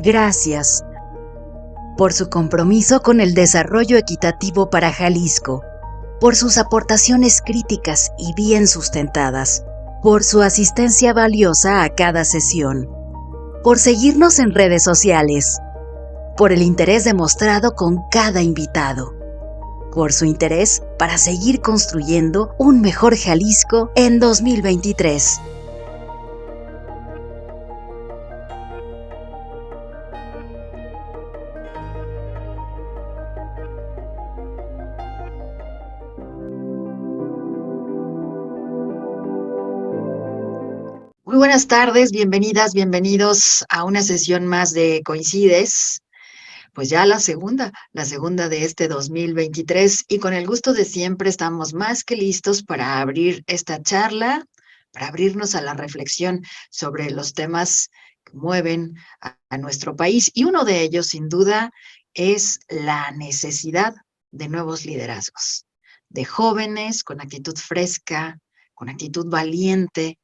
Gracias por su compromiso con el desarrollo equitativo para Jalisco, por sus aportaciones críticas y bien sustentadas, por su asistencia valiosa a cada sesión, por seguirnos en redes sociales, por el interés demostrado con cada invitado, por su interés para seguir construyendo un mejor Jalisco en 2023. Muy buenas tardes, bienvenidas, bienvenidos a una sesión más de Coincides, pues ya la segunda de este 2023, y con el gusto de siempre estamos más que listos para abrir esta charla, para abrirnos a la reflexión sobre los temas que mueven a nuestro país, y uno de ellos, sin duda, es la necesidad de nuevos liderazgos, de jóvenes con actitud fresca, con actitud valiente,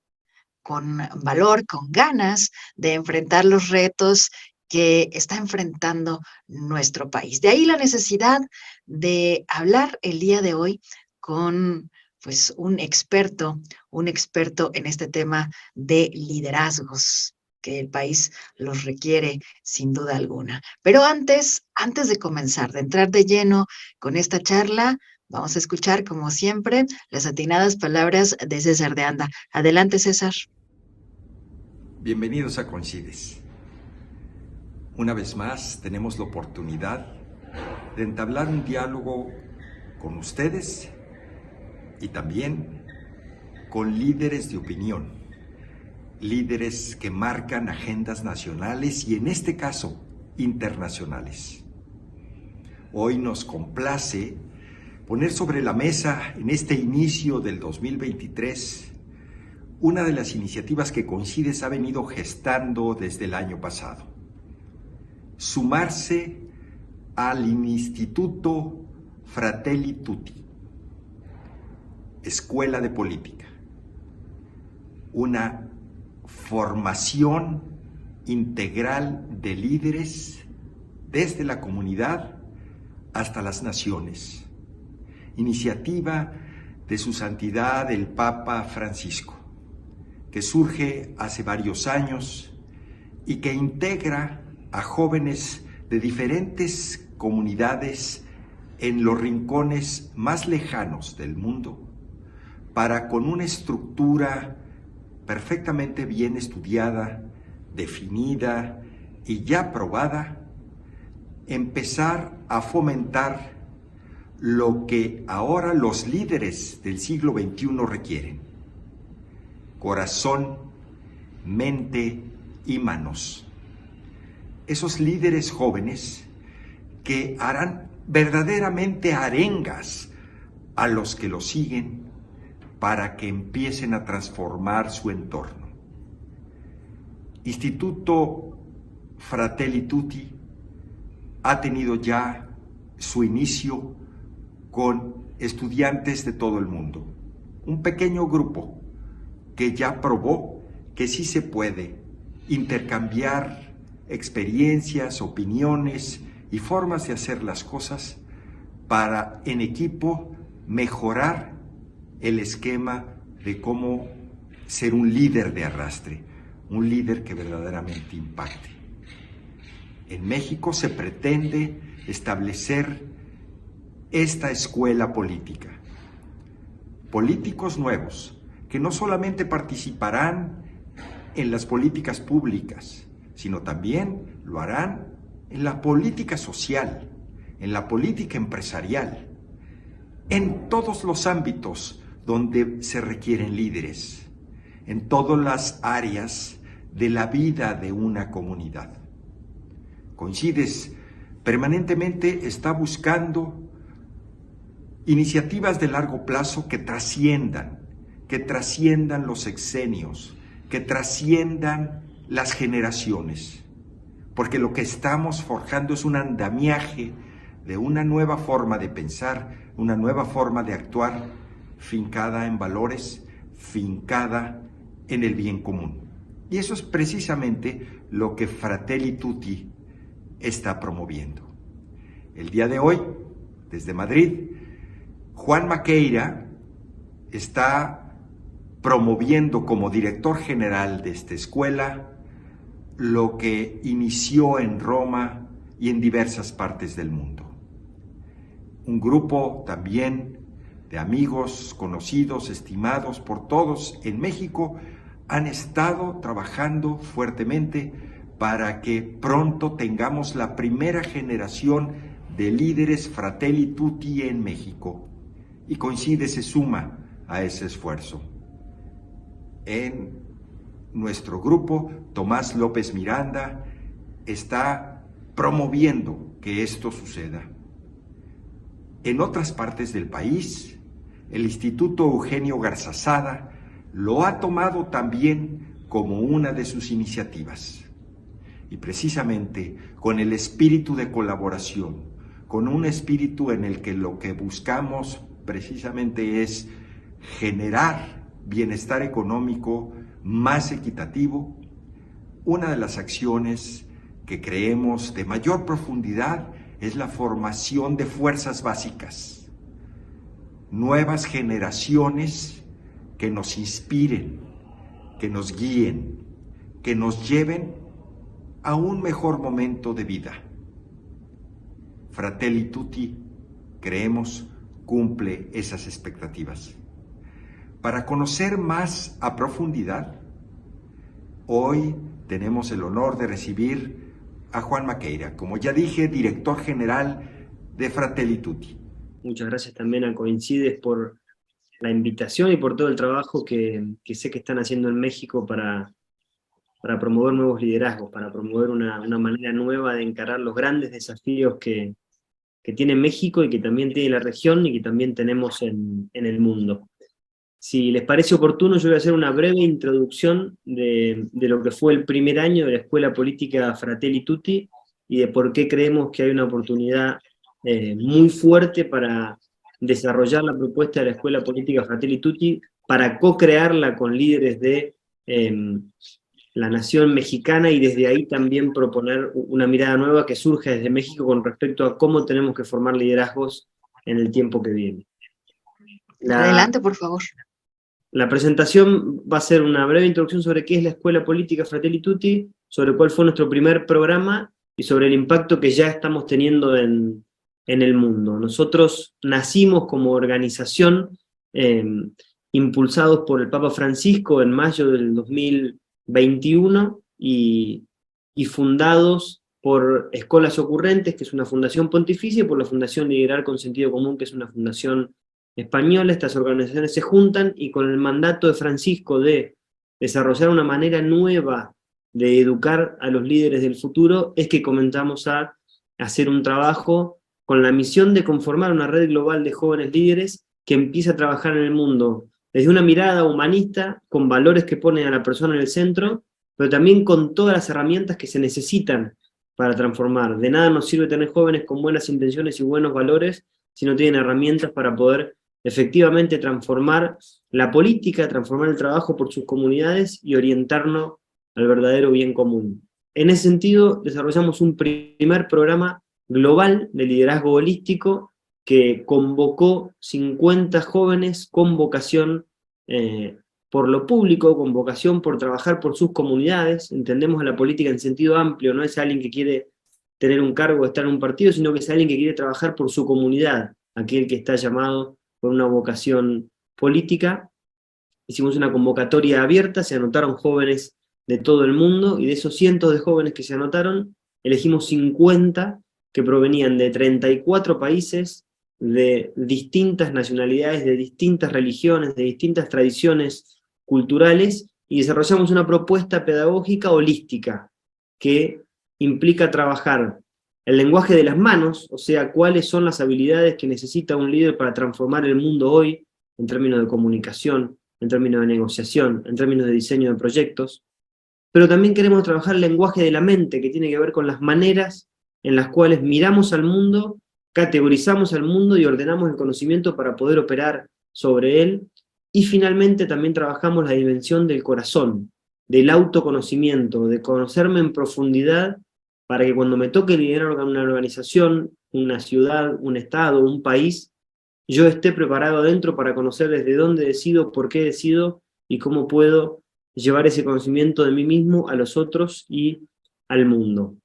con valor, con ganas de enfrentar los retos que está enfrentando nuestro país. De ahí la necesidad de hablar el día de hoy con pues un experto en este tema de liderazgos que el país los requiere sin duda alguna. Pero antes de comenzar, de entrar de lleno con esta charla, vamos a escuchar, como siempre, las atinadas palabras de César de Anda. Adelante, César. Bienvenidos a Coincides. Una vez más tenemos la oportunidad de entablar un diálogo con ustedes y también con líderes de opinión, líderes que marcan agendas nacionales y en este caso internacionales. Hoy nos complace poner sobre la mesa en este inicio del 2023 una de las iniciativas que Coincides ha venido gestando desde el año pasado. Sumarse al Instituto Fratelli Tutti, Escuela de Política, una formación integral de líderes desde la comunidad hasta las naciones. Iniciativa de Su Santidad el Papa Francisco, que surge hace varios años y que integra a jóvenes de diferentes comunidades en los rincones más lejanos del mundo, para con una estructura perfectamente bien estudiada, definida y ya probada, empezar a fomentar lo que ahora los líderes del siglo XXI requieren: corazón, mente y manos. Esos líderes jóvenes que harán verdaderamente arengas a los que los siguen para que empiecen a transformar su entorno. Instituto Fratelli Tutti ha tenido ya su inicio con estudiantes de todo el mundo, un pequeño grupo que ya probó que sí se puede intercambiar experiencias, opiniones y formas de hacer las cosas para, en equipo, mejorar el esquema de cómo ser un líder de arrastre, un líder que verdaderamente impacte. En México se pretende establecer esta escuela política. Políticos nuevos, que no solamente participarán en las políticas públicas, sino también lo harán en la política social, en la política empresarial, en todos los ámbitos donde se requieren líderes, en todas las áreas de la vida de una comunidad. Coincides permanentemente está buscando iniciativas de largo plazo que trasciendan los sexenios, que trasciendan las generaciones, porque lo que estamos forjando es un andamiaje de una nueva forma de pensar, una nueva forma de actuar, fincada en valores, en el bien común. Y eso es precisamente lo que Fratelli Tutti está promoviendo. El día de hoy, desde Madrid, Juan Maqueira está promoviendo como director general de esta escuela lo que inició en Roma y en diversas partes del mundo. Un grupo también de amigos, conocidos, estimados por todos en México, han estado trabajando fuertemente para que pronto tengamos la primera generación de líderes Fratelli Tutti en México. Y Coincide se suma a ese esfuerzo. En nuestro grupo, Tomás López Miranda está promoviendo que esto suceda. En otras partes del país, el Instituto Eugenio Garzazada lo ha tomado también como una de sus iniciativas. Y precisamente con el espíritu de colaboración, con un espíritu en el que lo que buscamos precisamente es generar bienestar económico más equitativo, una de las acciones que creemos de mayor profundidad es la formación de fuerzas básicas, nuevas generaciones que nos inspiren, que nos guíen, que nos lleven a un mejor momento de vida. Fratelli Tutti, creemos, cumple esas expectativas. Para conocer más a profundidad, hoy tenemos el honor de recibir a Juan Maqueira, como ya dije, director general de Fratelli Tutti. Muchas gracias también a Coincides por la invitación y por todo el trabajo que sé que están haciendo en México para promover nuevos liderazgos, para promover una manera nueva de encarar los grandes desafíos que tiene México y que también tiene la región y que también tenemos en el mundo. Si les parece oportuno, yo voy a hacer una breve introducción de lo que fue el primer año de la Escuela Política Fratelli Tutti y de por qué creemos que hay una oportunidad muy fuerte para desarrollar la propuesta de la Escuela Política Fratelli Tutti, para co-crearla con líderes de la nación mexicana y desde ahí también proponer una mirada nueva que surge desde México con respecto a cómo tenemos que formar liderazgos en el tiempo que viene. Adelante, por favor. La presentación va a ser una breve introducción sobre qué es la Escuela Política Fratelli Tutti, sobre cuál fue nuestro primer programa y sobre el impacto que ya estamos teniendo en el mundo. Nosotros nacimos como organización impulsados por el Papa Francisco en mayo del 2021 y fundados por Escolas Ocurrentes, que es una fundación pontificia, y por la Fundación Liderar con Sentido Común, que es una fundación española. Estas organizaciones se juntan y con el mandato de Francisco de desarrollar una manera nueva de educar a los líderes del futuro, es que comenzamos a hacer un trabajo con la misión de conformar una red global de jóvenes líderes que empieza a trabajar en el mundo desde una mirada humanista, con valores que ponen a la persona en el centro, pero también con todas las herramientas que se necesitan para transformar. De nada nos sirve tener jóvenes con buenas intenciones y buenos valores si no tienen herramientas para poder efectivamente transformar la política, transformar el trabajo por sus comunidades y orientarnos al verdadero bien común. En ese sentido, desarrollamos un primer programa global de liderazgo holístico que convocó 50 jóvenes con vocación por lo público, con vocación por trabajar por sus comunidades. Entendemos a la política en sentido amplio, no es alguien que quiere tener un cargo o estar en un partido, sino que es alguien que quiere trabajar por su comunidad, aquel que está llamado por una vocación política. Hicimos una convocatoria abierta, se anotaron jóvenes de todo el mundo, y de esos cientos de jóvenes que se anotaron, elegimos 50 que provenían de 34 países, de distintas nacionalidades, de distintas religiones, de distintas tradiciones culturales, y desarrollamos una propuesta pedagógica holística, que implica trabajar el lenguaje de las manos, o sea, cuáles son las habilidades que necesita un líder para transformar el mundo hoy, en términos de comunicación, en términos de negociación, en términos de diseño de proyectos, pero también queremos trabajar el lenguaje de la mente, que tiene que ver con las maneras en las cuales miramos al mundo, categorizamos al mundo y ordenamos el conocimiento para poder operar sobre él, y finalmente también trabajamos la dimensión del corazón, del autoconocimiento, de conocerme en profundidad para que cuando me toque liderar una organización, una ciudad, un estado, un país, yo esté preparado adentro para conocer desde dónde decido, por qué decido y cómo puedo llevar ese conocimiento de mí mismo a los otros y al mundo.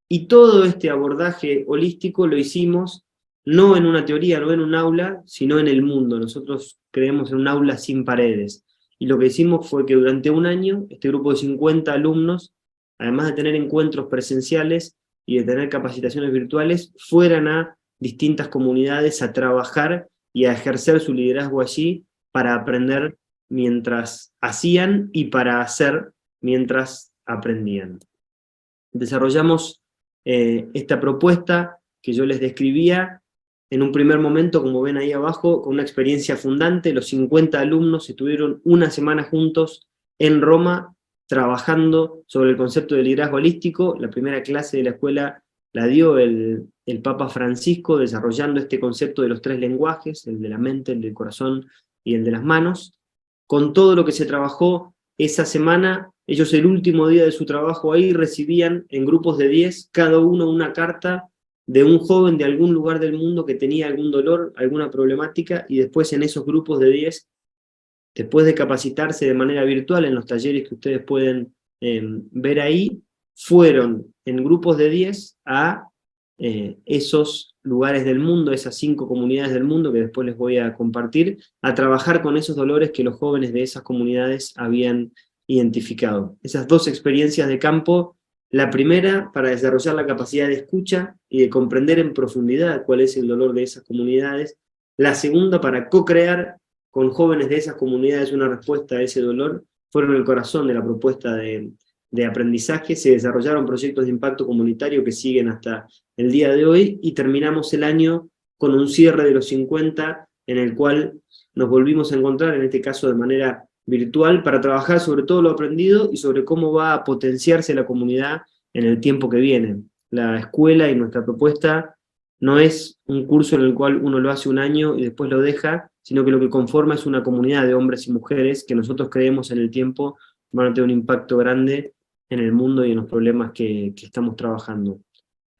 Y todo este abordaje holístico lo hicimos no en una teoría, no en un aula, sino en el mundo. Nosotros creemos en un aula sin paredes. Y lo que hicimos fue que durante un año, este grupo de 50 alumnos, además de tener encuentros presenciales y de tener capacitaciones virtuales, fueran a distintas comunidades a trabajar y a ejercer su liderazgo allí para aprender mientras hacían y para hacer mientras aprendían. Desarrollamos esta propuesta que yo les describía en un primer momento, como ven ahí abajo, con una experiencia fundante. Los 50 alumnos estuvieron una semana juntos en Roma trabajando sobre el concepto de liderazgo holístico. La primera clase de la escuela la dio el Papa Francisco, desarrollando este concepto de los 3 lenguajes, el de la mente, el del corazón y el de las manos. Con todo lo que se trabajó esa semana, ellos el último día de su trabajo ahí recibían en grupos de 10, cada uno una carta de un joven de algún lugar del mundo que tenía algún dolor, alguna problemática, y después en esos grupos de 10, después de capacitarse de manera virtual en los talleres que ustedes pueden ver ahí, fueron en grupos de 10 a esos lugares del mundo, esas 5 comunidades del mundo que después les voy a compartir, a trabajar con esos dolores que los jóvenes de esas comunidades habían identificado. Esas 2 experiencias de campo, la primera para desarrollar la capacidad de escucha y de comprender en profundidad cuál es el dolor de esas comunidades, la segunda para co-crear con jóvenes de esas comunidades una respuesta a ese dolor, fueron el corazón de la propuesta de aprendizaje. Se desarrollaron proyectos de impacto comunitario que siguen hasta el día de hoy, y terminamos el año con un cierre de los 50, en el cual nos volvimos a encontrar, en este caso de manera virtual, para trabajar sobre todo lo aprendido y sobre cómo va a potenciarse la comunidad en el tiempo que viene. La escuela y nuestra propuesta no es un curso en el cual uno lo hace un año y después lo deja, sino que lo que conforma es una comunidad de hombres y mujeres que nosotros creemos en el tiempo van a tener un impacto grande en el mundo y en los problemas que estamos trabajando.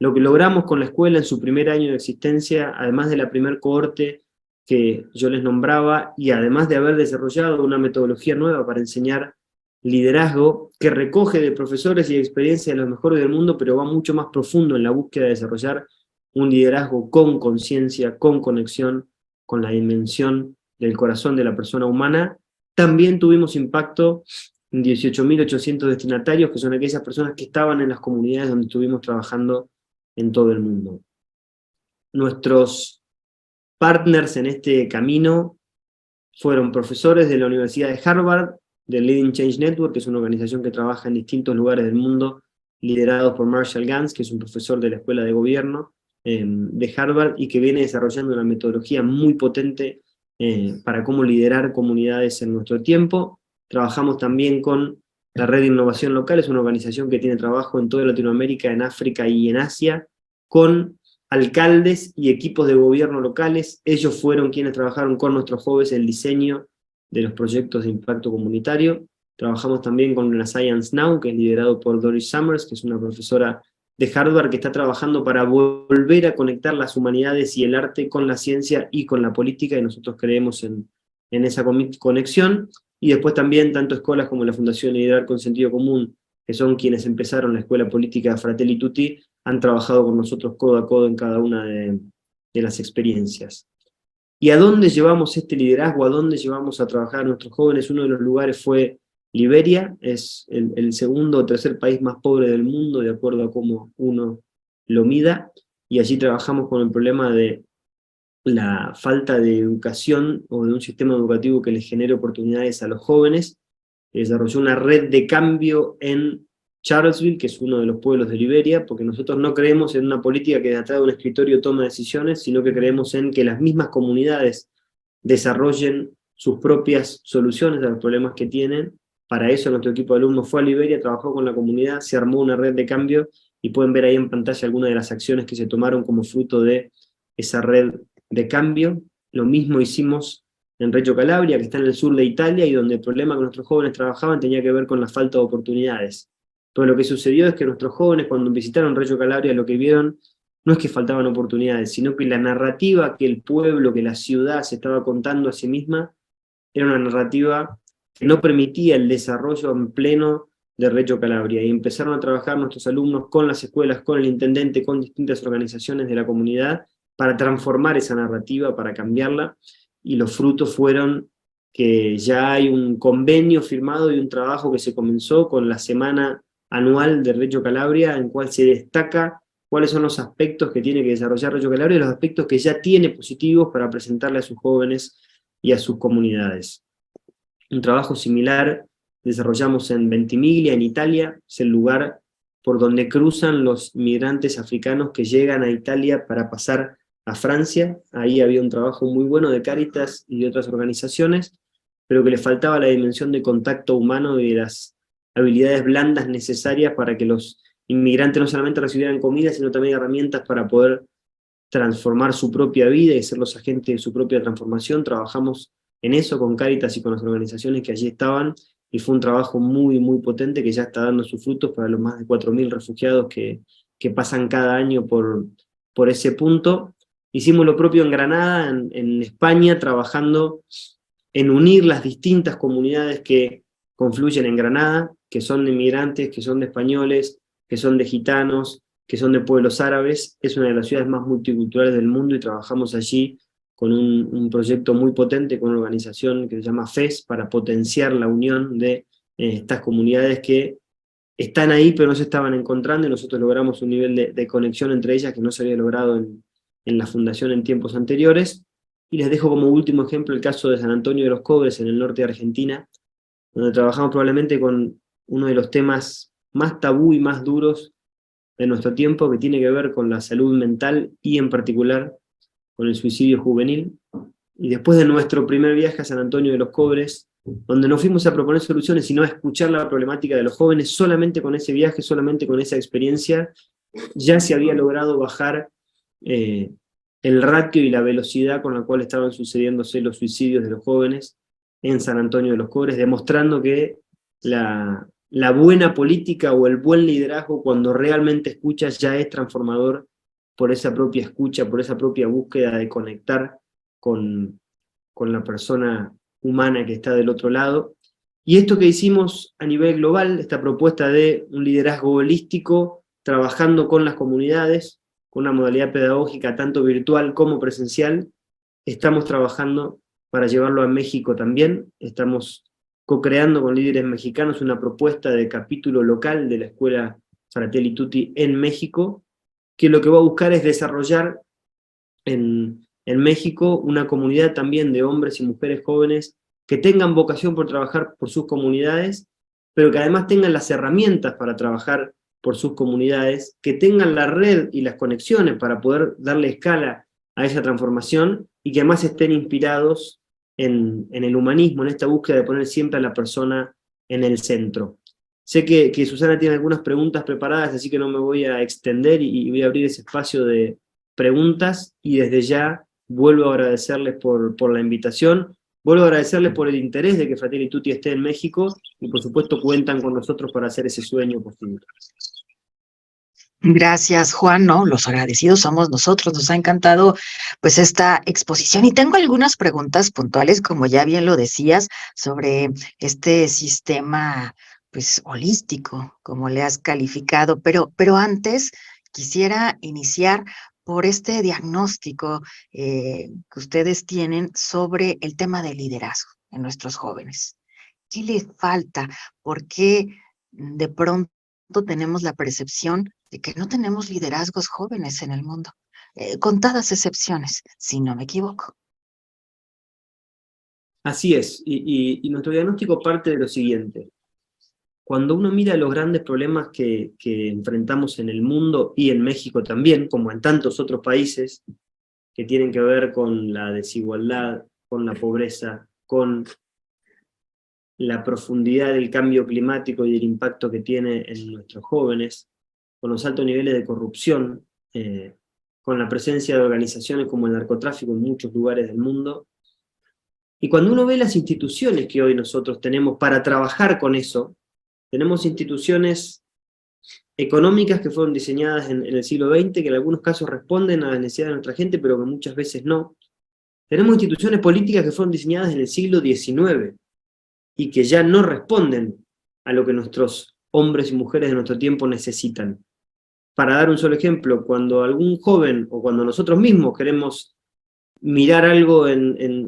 Lo que logramos con la escuela en su primer año de existencia, además de la primer cohorte que yo les nombraba, y además de haber desarrollado una metodología nueva para enseñar liderazgo, que recoge de profesores y de experiencia de los mejores del mundo, pero va mucho más profundo en la búsqueda de desarrollar un liderazgo con conciencia, con conexión, con la dimensión del corazón de la persona humana. También tuvimos impacto en 18.800 destinatarios, que son aquellas personas que estaban en las comunidades donde estuvimos trabajando en todo el mundo. Nuestros partners en este camino fueron profesores de la Universidad de Harvard, del Leading Change Network, que es una organización que trabaja en distintos lugares del mundo, liderados por Marshall Ganz, que es un profesor de la Escuela de Gobierno de Harvard, y que viene desarrollando una metodología muy potente para cómo liderar comunidades en nuestro tiempo. Trabajamos también con la Red de Innovación Local, es una organización que tiene trabajo en toda Latinoamérica, en África y en Asia, con alcaldes y equipos de gobierno locales. Ellos fueron quienes trabajaron con nuestros jóvenes el diseño de los proyectos de impacto comunitario. Trabajamos también con la Science Now, que es liderado por Doris Summers, que es una profesora de Harvard que está trabajando para volver a conectar las humanidades y el arte con la ciencia y con la política, y nosotros creemos en esa conexión. Y después también tanto escuelas como la Fundación Liderar con Sentido Común, que son quienes empezaron la Escuela Política Fratelli Tutti, han trabajado con nosotros codo a codo en cada una de las experiencias. ¿Y a dónde llevamos este liderazgo? ¿A dónde llevamos a trabajar a nuestros jóvenes? Uno de los lugares fue Liberia, es el segundo o tercer país más pobre del mundo, de acuerdo a cómo uno lo mida, y allí trabajamos con el problema de la falta de educación o de un sistema educativo que les genere oportunidades a los jóvenes. Desarrolló una red de cambio en Charlottesville, que es uno de los pueblos de Liberia, porque nosotros no creemos en una política que de atrás de un escritorio toma decisiones, sino que creemos en que las mismas comunidades desarrollen sus propias soluciones a los problemas que tienen. Para eso nuestro equipo de alumnos fue a Liberia, trabajó con la comunidad, se armó una red de cambio, y pueden ver ahí en pantalla algunas de las acciones que se tomaron como fruto de esa red de cambio. Lo mismo hicimos en Reggio Calabria, que está en el sur de Italia, y donde el problema que nuestros jóvenes trabajaban tenía que ver con la falta de oportunidades. Pero lo que sucedió es que nuestros jóvenes, cuando visitaron Reggio Calabria, lo que vieron no es que faltaban oportunidades, sino que la narrativa que el pueblo, que la ciudad se estaba contando a sí misma, era una narrativa que no permitía el desarrollo en pleno de Reggio Calabria, y empezaron a trabajar nuestros alumnos con las escuelas, con el intendente, con distintas organizaciones de la comunidad, para transformar esa narrativa, para cambiarla, y los frutos fueron que ya hay un convenio firmado y un trabajo que se comenzó con la semana anual de Reggio Calabria, en cual se destaca cuáles son los aspectos que tiene que desarrollar Reggio Calabria y los aspectos que ya tiene positivos para presentarle a sus jóvenes y a sus comunidades. Un trabajo similar desarrollamos en Ventimiglia, en Italia, es el lugar por donde cruzan los migrantes africanos que llegan a Italia para pasar a Francia. Ahí había un trabajo muy bueno de Cáritas y de otras organizaciones, pero que le faltaba la dimensión de contacto humano y de las habilidades blandas necesarias para que los inmigrantes no solamente recibieran comida, sino también herramientas para poder transformar su propia vida y ser los agentes de su propia transformación. Trabajamos en eso con Cáritas y con las organizaciones que allí estaban, y fue un trabajo muy, muy potente que ya está dando sus frutos para los más de 4.000 refugiados que pasan cada año por ese punto. Hicimos lo propio en Granada, en España, trabajando en unir las distintas comunidades que confluyen en Granada, que son de inmigrantes, que son de españoles, que son de gitanos, que son de pueblos árabes. Es una de las ciudades más multiculturales del mundo, y trabajamos allí con un proyecto muy potente, con una organización que se llama FES, para potenciar la unión de estas comunidades que están ahí pero no se estaban encontrando, y nosotros logramos un nivel de conexión entre ellas que no se había logrado en la fundación en tiempos anteriores. Y les dejo como último ejemplo el caso de San Antonio de los Cobres, en el norte de Argentina, donde trabajamos probablemente con uno de los temas más tabú y más duros de nuestro tiempo, que tiene que ver con la salud mental y en particular con el suicidio juvenil. Y después de nuestro primer viaje a San Antonio de los Cobres, donde no fuimos a proponer soluciones, sino a escuchar la problemática de los jóvenes, solamente con ese viaje, solamente con esa experiencia, ya se había logrado bajar el ratio y la velocidad con la cual estaban sucediéndose los suicidios de los jóvenes en San Antonio de los Cobres, demostrando que la buena política o el buen liderazgo, cuando realmente escuchas, ya es transformador por esa propia escucha, por esa propia búsqueda de conectar con la persona humana que está del otro lado. Y esto que hicimos a nivel global, esta propuesta de un liderazgo holístico, trabajando con las comunidades, con una modalidad pedagógica tanto virtual como presencial, estamos trabajando para llevarlo a México también. Estamos co-creando con líderes mexicanos una propuesta de capítulo local de la Escuela Fratelli Tutti en México, que lo que va a buscar es desarrollar en México una comunidad también de hombres y mujeres jóvenes que tengan vocación por trabajar por sus comunidades, pero que además tengan las herramientas para trabajar por sus comunidades, que tengan la red y las conexiones para poder darle escala a esa transformación, y que además estén inspirados en el humanismo, en esta búsqueda de poner siempre a la persona en el centro. Sé que Susana tiene algunas preguntas preparadas, así que no me voy a extender y voy a abrir ese espacio de preguntas, y desde ya vuelvo a agradecerles por la invitación, vuelvo a agradecerles por el interés de que Fratelli Tutti esté en México, y por supuesto cuentan con nosotros para hacer ese sueño posible. Gracias, Juan. No, los agradecidos somos nosotros. Nos ha encantado pues esta exposición, y tengo algunas preguntas puntuales, como ya bien lo decías, sobre este sistema pues holístico, como le has calificado, pero antes quisiera iniciar por este diagnóstico que ustedes tienen sobre el tema del liderazgo en nuestros jóvenes. ¿Qué les falta? ¿Por qué de pronto tenemos la percepción de que no tenemos liderazgos jóvenes en el mundo? Contadas excepciones, si no me equivoco. Así es, y nuestro diagnóstico parte de lo siguiente. Cuando uno mira los grandes problemas que enfrentamos en el mundo y en México también, como en tantos otros países, que tienen que ver con la desigualdad, con la pobreza, con la profundidad del cambio climático y el impacto que tiene en nuestros jóvenes, con los altos niveles de corrupción, con la presencia de organizaciones como el narcotráfico en muchos lugares del mundo. Y cuando uno ve las instituciones que hoy nosotros tenemos para trabajar con eso, tenemos instituciones económicas que fueron diseñadas en el siglo XX, que en algunos casos responden a las necesidades de nuestra gente, pero que muchas veces no. Tenemos instituciones políticas que fueron diseñadas en el siglo XIX y que ya no responden a lo que nuestros hombres y mujeres de nuestro tiempo necesitan. Para dar un solo ejemplo, cuando algún joven o cuando nosotros mismos queremos mirar algo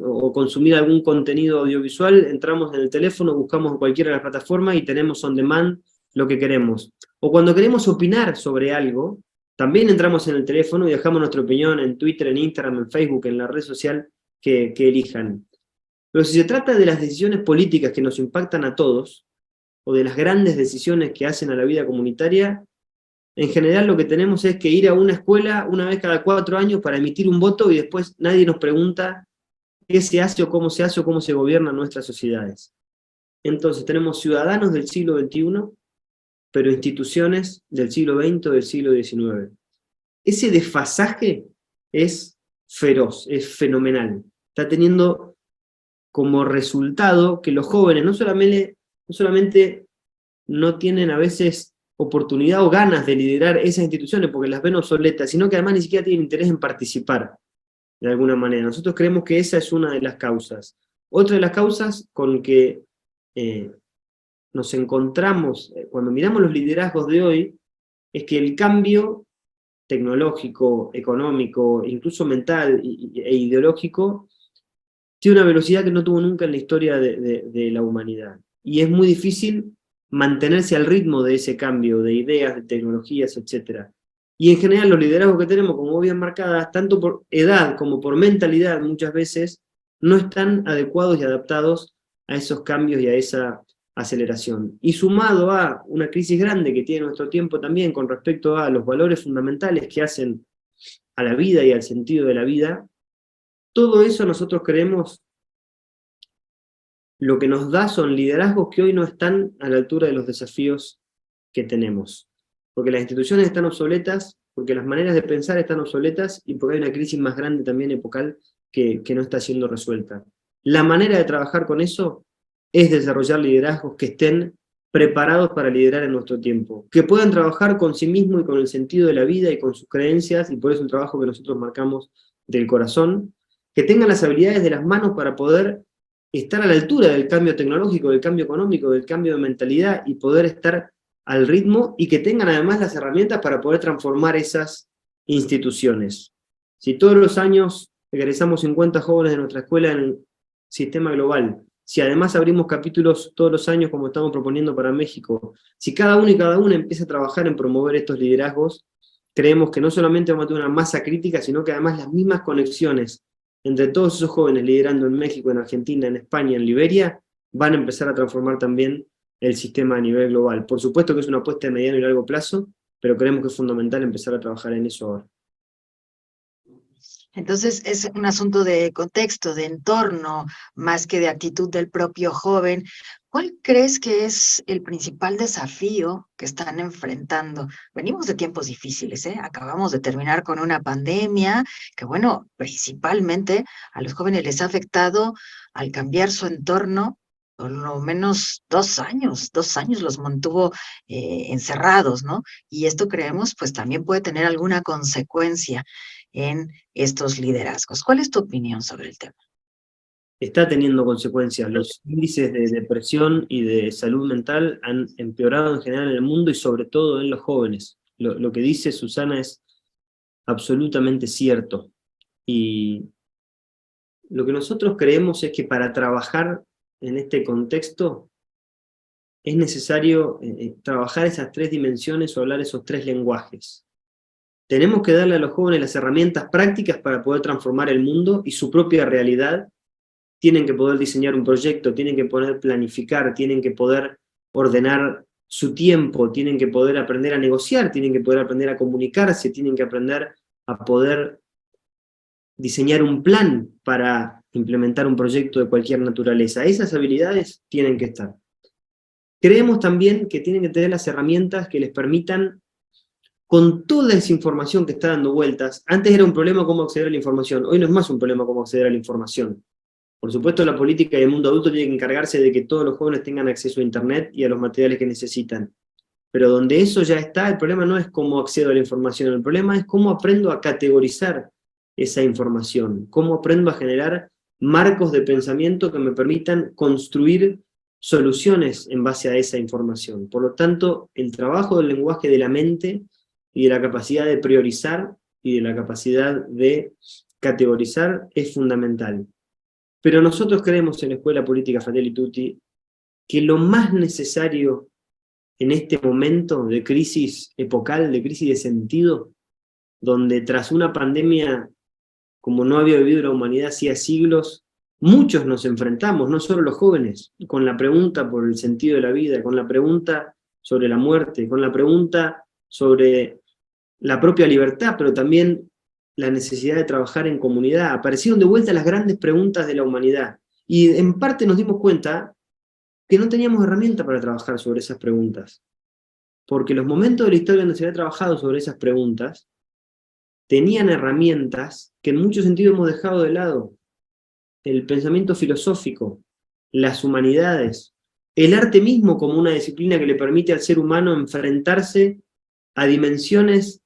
o consumir algún contenido audiovisual, entramos en el teléfono, buscamos en cualquiera de las plataformas y tenemos on demand lo que queremos. O cuando queremos opinar sobre algo, también entramos en el teléfono y dejamos nuestra opinión en Twitter, en Instagram, en Facebook, en la red social que elijan. Pero si se trata de las decisiones políticas que nos impactan a todos, o de las grandes decisiones que hacen a la vida comunitaria, en general lo que tenemos es que ir a una escuela una vez cada 4 años para emitir un voto y después nadie nos pregunta qué se hace o cómo se gobiernan nuestras sociedades. Entonces tenemos ciudadanos del siglo XXI, pero instituciones del siglo XX o del siglo XIX. Ese desfasaje es feroz, es fenomenal. Está teniendo como resultado que los jóvenes no solamente no tienen a veces oportunidad o ganas de liderar esas instituciones porque las ven obsoletas, sino que además ni siquiera tienen interés en participar de alguna manera. Nosotros creemos que esa es una de las causas. Otra de las causas con que nos encontramos cuando miramos los liderazgos de hoy es que el cambio tecnológico, económico, incluso mental e ideológico tiene una velocidad que no tuvo nunca en la historia de la humanidad. Y es muy difícil mantenerse al ritmo de ese cambio de ideas, de tecnologías, etc. Y en general los liderazgos que tenemos como bien marcadas, tanto por edad como por mentalidad muchas veces, no están adecuados y adaptados a esos cambios y a esa aceleración. Y sumado a una crisis grande que tiene nuestro tiempo también con respecto a los valores fundamentales que hacen a la vida y al sentido de la vida, todo eso nosotros creemos lo que nos da son liderazgos que hoy no están a la altura de los desafíos que tenemos. Porque las instituciones están obsoletas, porque las maneras de pensar están obsoletas y porque hay una crisis más grande también epocal que no está siendo resuelta. La manera de trabajar con eso es desarrollar liderazgos que estén preparados para liderar en nuestro tiempo, que puedan trabajar con sí mismos y con el sentido de la vida y con sus creencias, y por eso el trabajo que nosotros marcamos del corazón, que tengan las habilidades de las manos para poder estar a la altura del cambio tecnológico, del cambio económico, del cambio de mentalidad y poder estar al ritmo y que tengan además las herramientas para poder transformar esas instituciones. Si todos los años egresamos 50 jóvenes de nuestra escuela en el sistema global, si además abrimos capítulos todos los años como estamos proponiendo para México, si cada uno y cada una empieza a trabajar en promover estos liderazgos, creemos que no solamente vamos a tener una masa crítica, sino que además las mismas conexiones entre todos esos jóvenes liderando en México, en Argentina, en España, en Liberia, van a empezar a transformar también el sistema a nivel global. Por supuesto que es una apuesta de mediano y largo plazo, pero creemos que es fundamental empezar a trabajar en eso ahora. Entonces es un asunto de contexto, de entorno, más que de actitud del propio joven. ¿Cuál crees que es el principal desafío que están enfrentando? Venimos de tiempos difíciles, ¿eh? Acabamos de terminar con una pandemia que, bueno, principalmente a los jóvenes les ha afectado al cambiar su entorno. Por lo menos 2 años los mantuvo encerrados, ¿no? Y esto creemos, pues también puede tener alguna consecuencia en estos liderazgos. ¿Cuál es tu opinión sobre el tema? Está teniendo consecuencias. Los índices de depresión y de salud mental han empeorado en general en el mundo y sobre todo en los jóvenes. Lo que dice Susana es absolutamente cierto. Y lo que nosotros creemos es que para trabajar en este contexto es necesario trabajar esas 3 dimensiones o hablar esos 3 lenguajes. Tenemos que darle a los jóvenes las herramientas prácticas para poder transformar el mundo y su propia realidad. Tienen que poder diseñar un proyecto, tienen que poder planificar, tienen que poder ordenar su tiempo, tienen que poder aprender a negociar, tienen que poder aprender a comunicarse, tienen que aprender a poder diseñar un plan para implementar un proyecto de cualquier naturaleza. Esas habilidades tienen que estar. Creemos también que tienen que tener las herramientas que les permitan, con toda esa información que está dando vueltas, antes era un problema cómo acceder a la información, hoy no es más un problema cómo acceder a la información. Por supuesto, la política y el mundo adulto tienen que encargarse de que todos los jóvenes tengan acceso a Internet y a los materiales que necesitan. Pero donde eso ya está, el problema no es cómo accedo a la información, el problema es cómo aprendo a categorizar esa información, cómo aprendo a generar marcos de pensamiento que me permitan construir soluciones en base a esa información. Por lo tanto, el trabajo del lenguaje de la mente y de la capacidad de priorizar y de la capacidad de categorizar es fundamental. Pero nosotros creemos en la Escuela Política Fratelli Tutti que lo más necesario en este momento de crisis epocal, de crisis de sentido, donde tras una pandemia como no había vivido la humanidad hacía siglos, muchos nos enfrentamos, no solo los jóvenes, con la pregunta por el sentido de la vida, con la pregunta sobre la muerte, con la pregunta sobre la propia libertad, pero también la necesidad de trabajar en comunidad. Aparecieron de vuelta las grandes preguntas de la humanidad, y en parte nos dimos cuenta que no teníamos herramienta para trabajar sobre esas preguntas, porque los momentos de la historia donde se había trabajado sobre esas preguntas tenían herramientas que en muchos sentidos hemos dejado de lado. El pensamiento filosófico, las humanidades, el arte mismo como una disciplina que le permite al ser humano enfrentarse a dimensiones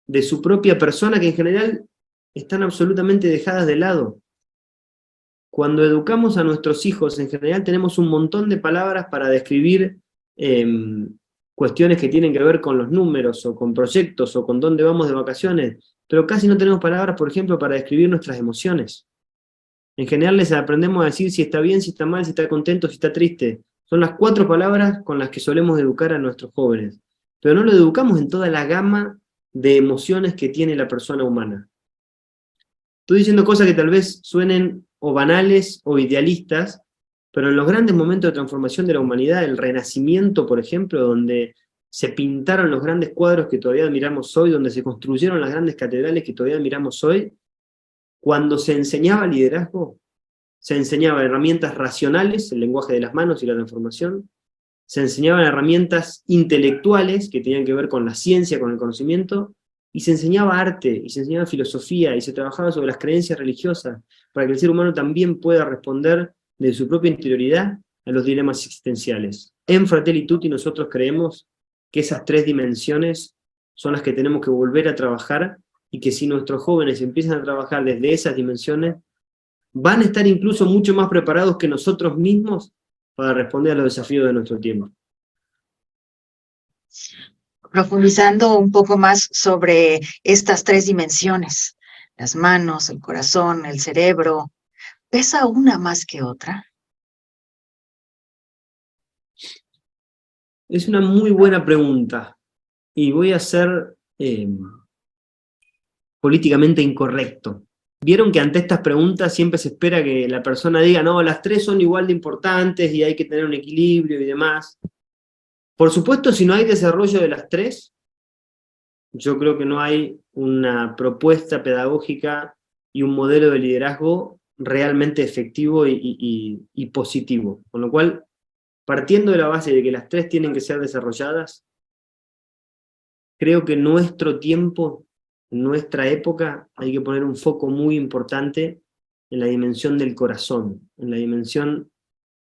de su propia persona que en general están absolutamente dejadas de lado. Cuando educamos a nuestros hijos, en general tenemos un montón de palabras para describir cuestiones que tienen que ver con los números, o con proyectos, o con dónde vamos de vacaciones, pero casi no tenemos palabras, por ejemplo, para describir nuestras emociones. En general les aprendemos a decir si está bien, si está mal, si está contento, si está triste. Son las 4 palabras con las que solemos educar a nuestros jóvenes. Pero no lo educamos en toda la gama de emociones que tiene la persona humana. Estoy diciendo cosas que tal vez suenen o banales o idealistas, pero en los grandes momentos de transformación de la humanidad, el Renacimiento, por ejemplo, donde se pintaron los grandes cuadros que todavía admiramos hoy, donde se construyeron las grandes catedrales que todavía admiramos hoy, cuando se enseñaba liderazgo, se enseñaban herramientas racionales, el lenguaje de las manos y la transformación, se enseñaban herramientas intelectuales que tenían que ver con la ciencia, con el conocimiento, y se enseñaba arte, y se enseñaba filosofía, y se trabajaba sobre las creencias religiosas, para que el ser humano también pueda responder de su propia interioridad a los dilemas existenciales. En Fratelli Tutti nosotros creemos que esas 3 dimensiones son las que tenemos que volver a trabajar, y que si nuestros jóvenes empiezan a trabajar desde esas dimensiones, van a estar incluso mucho más preparados que nosotros mismos para responder a los desafíos de nuestro tiempo. Profundizando un poco más sobre estas 3 dimensiones, las manos, el corazón, el cerebro, ¿pesa una más que otra? Es una muy buena pregunta, y voy a ser políticamente incorrecto. Vieron que ante estas preguntas siempre se espera que la persona diga, no, las 3 son igual de importantes y hay que tener un equilibrio y demás. Por supuesto, si no hay desarrollo de las 3, yo creo que no hay una propuesta pedagógica y un modelo de liderazgo realmente efectivo y positivo. Con lo cual, partiendo de la base de que las 3 tienen que ser desarrolladas, creo que en nuestro tiempo, en nuestra época, hay que poner un foco muy importante en la dimensión del corazón, en la dimensión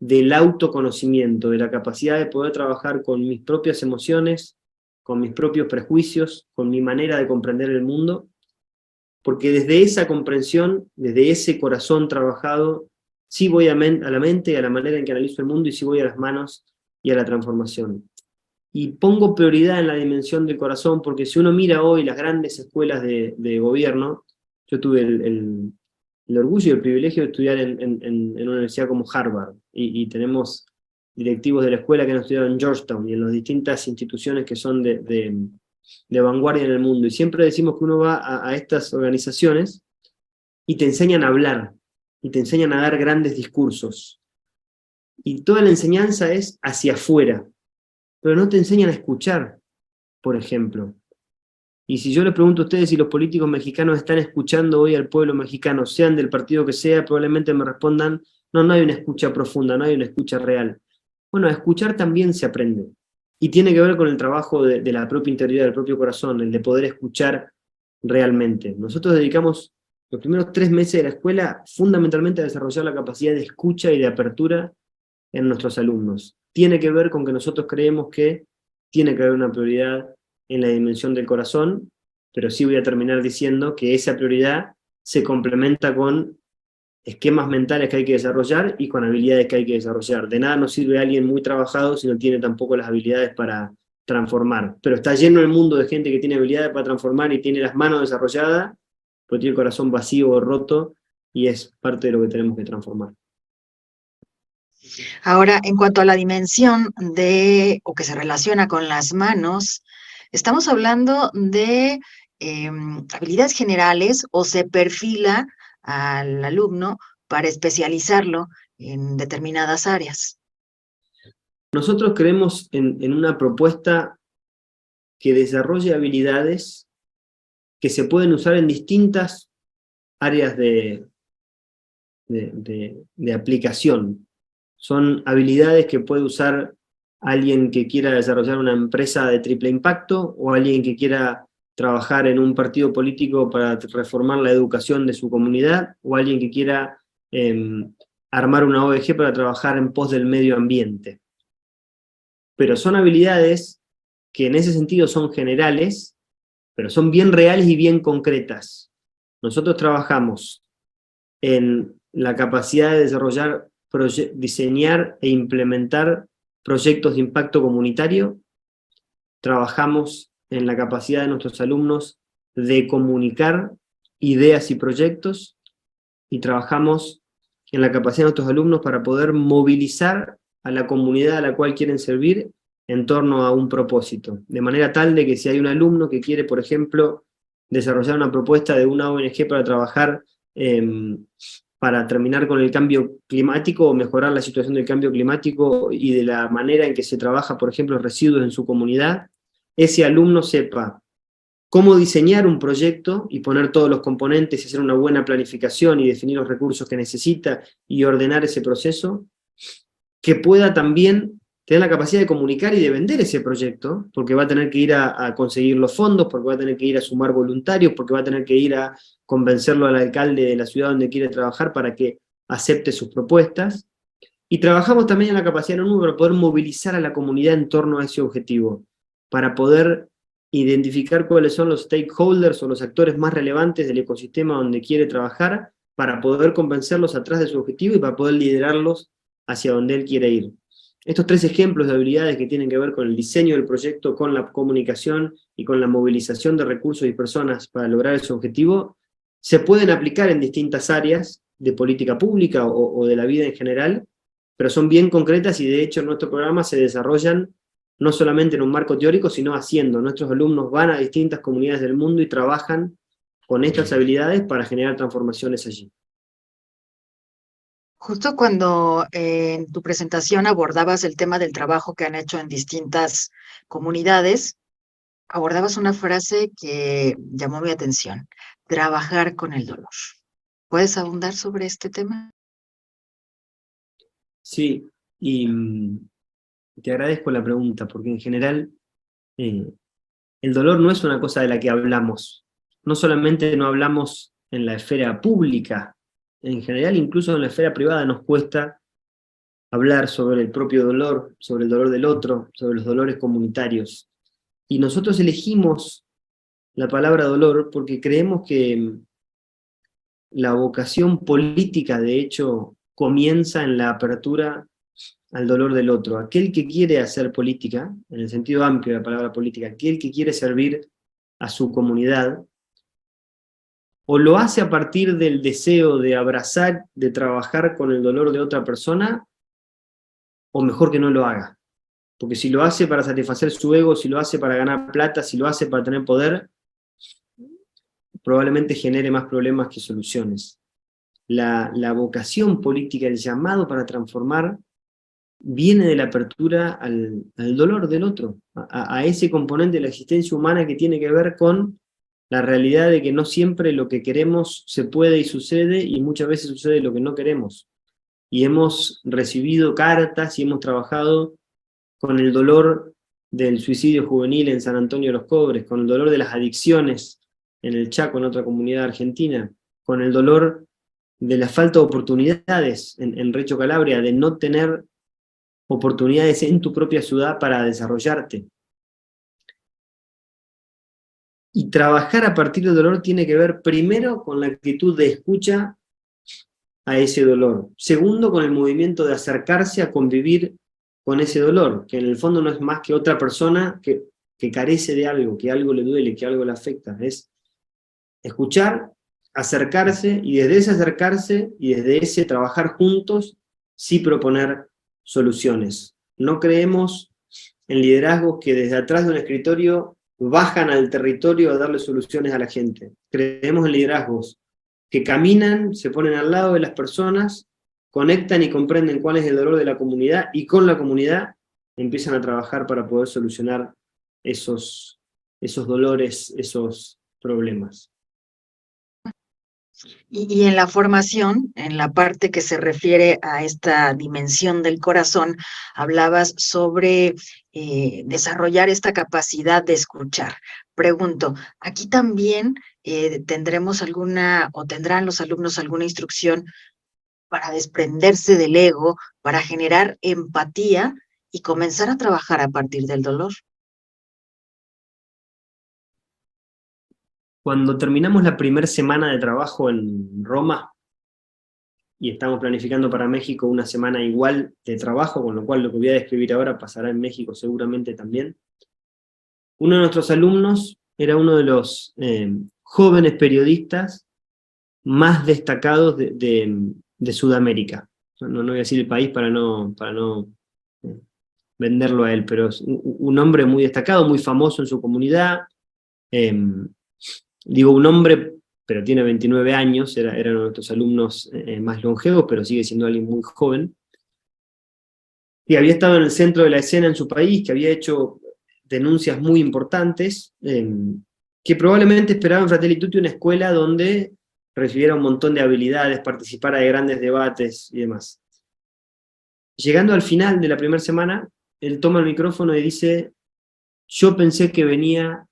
del autoconocimiento, de la capacidad de poder trabajar con mis propias emociones, con mis propios prejuicios, con mi manera de comprender el mundo, porque desde esa comprensión, desde ese corazón trabajado, sí voy a la mente y a la manera en que analizo el mundo, y sí voy a las manos y a la transformación. Y pongo prioridad en la dimensión del corazón, porque si uno mira hoy las grandes escuelas de gobierno, yo tuve el orgullo y el privilegio de estudiar en una universidad como Harvard, y tenemos directivos de la escuela que han estudiado en Georgetown y en las distintas instituciones que son de vanguardia en el mundo, y siempre decimos que uno va a estas organizaciones y te enseñan a hablar, y te enseñan a dar grandes discursos, y toda la enseñanza es hacia afuera, pero no te enseñan a escuchar, por ejemplo. Y si yo les pregunto a ustedes si los políticos mexicanos están escuchando hoy al pueblo mexicano, sean del partido que sea, probablemente me respondan, no hay una escucha profunda, no hay una escucha real. Bueno, a escuchar también se aprende. Y tiene que ver con el trabajo de la propia interioridad, del propio corazón, el de poder escuchar realmente. Nosotros dedicamos los primeros 3 meses de la escuela fundamentalmente a desarrollar la capacidad de escucha y de apertura en nuestros alumnos. Tiene que ver con que nosotros creemos que tiene que haber una prioridad en la dimensión del corazón, pero sí voy a terminar diciendo que esa prioridad se complementa con esquemas mentales que hay que desarrollar y con habilidades que hay que desarrollar. De nada nos sirve alguien muy trabajado si no tiene tampoco las habilidades para transformar. Pero está lleno el mundo de gente que tiene habilidades para transformar y tiene las manos desarrolladas, pero tiene el corazón vacío o roto, y es parte de lo que tenemos que transformar. Ahora, en cuanto a la dimensión de, o que se relaciona con las manos, estamos hablando de habilidades generales o se perfila al alumno para especializarlo en determinadas áreas. Nosotros creemos en una propuesta que desarrolle habilidades que se pueden usar en distintas áreas de aplicación. Son habilidades que puede usar alguien que quiera desarrollar una empresa de triple impacto, o alguien que quiera trabajar en un partido político para reformar la educación de su comunidad, o alguien que quiera armar una ONG para trabajar en pos del medio ambiente. Pero son habilidades que en ese sentido son generales, pero son bien reales y bien concretas. Nosotros trabajamos en la capacidad de desarrollar, diseñar e implementar proyectos de impacto comunitario. Trabajamos en la capacidad de nuestros alumnos de comunicar ideas y proyectos, y trabajamos en la capacidad de nuestros alumnos para poder movilizar a la comunidad a la cual quieren servir en torno a un propósito, de manera tal de que si hay un alumno que quiere, por ejemplo, desarrollar una propuesta de una ONG para trabajar para terminar con el cambio climático o mejorar la situación del cambio climático y de la manera en que se trabaja, por ejemplo, residuos en su comunidad, ese alumno sepa cómo diseñar un proyecto y poner todos los componentes y hacer una buena planificación y definir los recursos que necesita y ordenar ese proceso, que pueda también tener la capacidad de comunicar y de vender ese proyecto, porque va a tener que ir a conseguir los fondos, porque va a tener que ir a sumar voluntarios, porque va a tener que ir a convencerlo al alcalde de la ciudad donde quiere trabajar para que acepte sus propuestas. Y trabajamos también en la capacidad de uno para poder movilizar a la comunidad en torno a ese objetivo, para poder identificar cuáles son los stakeholders o los actores más relevantes del ecosistema donde quiere trabajar, para poder convencerlos atrás de su objetivo y para poder liderarlos hacia donde él quiere ir. Estos 3 ejemplos de habilidades que tienen que ver con el diseño del proyecto, con la comunicación y con la movilización de recursos y personas para lograr ese objetivo, se pueden aplicar en distintas áreas de política pública o de la vida en general, pero son bien concretas, y de hecho en nuestro programa se desarrollan no solamente en un marco teórico, sino haciendo. Nuestros alumnos van a distintas comunidades del mundo y trabajan con estas habilidades para generar transformaciones allí. Justo cuando en tu presentación abordabas el tema del trabajo que han hecho en distintas comunidades, abordabas una frase que llamó mi atención: trabajar con el dolor. ¿Puedes abundar sobre este tema? Sí, y te agradezco la pregunta, porque en general el dolor no es una cosa de la que hablamos. No solamente no hablamos en la esfera pública, en general incluso en la esfera privada nos cuesta hablar sobre el propio dolor, sobre el dolor del otro, sobre los dolores comunitarios. Y nosotros elegimos la palabra dolor porque creemos que la vocación política, de hecho, comienza en la apertura al dolor del otro. Aquel que quiere hacer política, en el sentido amplio de la palabra política, aquel que quiere servir a su comunidad, o lo hace a partir del deseo de abrazar, de trabajar con el dolor de otra persona, o mejor que no lo haga. Porque si lo hace para satisfacer su ego, si lo hace para ganar plata, si lo hace para tener poder, probablemente genere más problemas que soluciones. La vocación política, el llamado para transformar, viene de la apertura al dolor del otro, a ese componente de la existencia humana que tiene que ver con la realidad de que no siempre lo que queremos se puede y sucede, y muchas veces sucede lo que no queremos. Y hemos recibido cartas y hemos trabajado con el dolor del suicidio juvenil en San Antonio de los Cobres, con el dolor de las adicciones en el Chaco, en otra comunidad argentina, con el dolor de la falta de oportunidades en Reggio Calabria, de no tener oportunidades en tu propia ciudad para desarrollarte. Y trabajar a partir del dolor tiene que ver primero con la actitud de escucha a ese dolor. Segundo, con el movimiento de acercarse a convivir con ese dolor, que en el fondo no es más que otra persona que carece de algo, que algo le duele, que algo le afecta. Es escuchar, acercarse, y desde ese acercarse y desde ese trabajar juntos, sí proponer soluciones. No creemos en liderazgos que desde atrás de un escritorio bajan al territorio a darle soluciones a la gente. Creemos en liderazgos que caminan, se ponen al lado de las personas, conectan y comprenden cuál es el dolor de la comunidad, y con la comunidad empiezan a trabajar para poder solucionar esos dolores, esos problemas. Y en la formación, en la parte que se refiere a esta dimensión del corazón, hablabas sobre desarrollar esta capacidad de escuchar. Pregunto, ¿aquí también tendremos alguna, o tendrán los alumnos alguna instrucción para desprenderse del ego, para generar empatía y comenzar a trabajar a partir del dolor? Cuando terminamos la primera semana de trabajo en Roma, y estamos planificando para México una semana igual de trabajo, con lo cual lo que voy a describir ahora pasará en México seguramente también, uno de nuestros alumnos era uno de los jóvenes periodistas más destacados de Sudamérica. No voy a decir el país para no venderlo a él, pero es un hombre muy destacado, muy famoso en su comunidad. Digo un hombre, pero tiene 29 años, era uno de nuestros alumnos más longevos, pero sigue siendo alguien muy joven, y había estado en el centro de la escena en su país, que había hecho denuncias muy importantes, que probablemente esperaba en Fratelli Tutti una escuela donde recibiera un montón de habilidades, participara de grandes debates y demás. Llegando al final de la primera semana, él toma el micrófono y dice: yo pensé que venía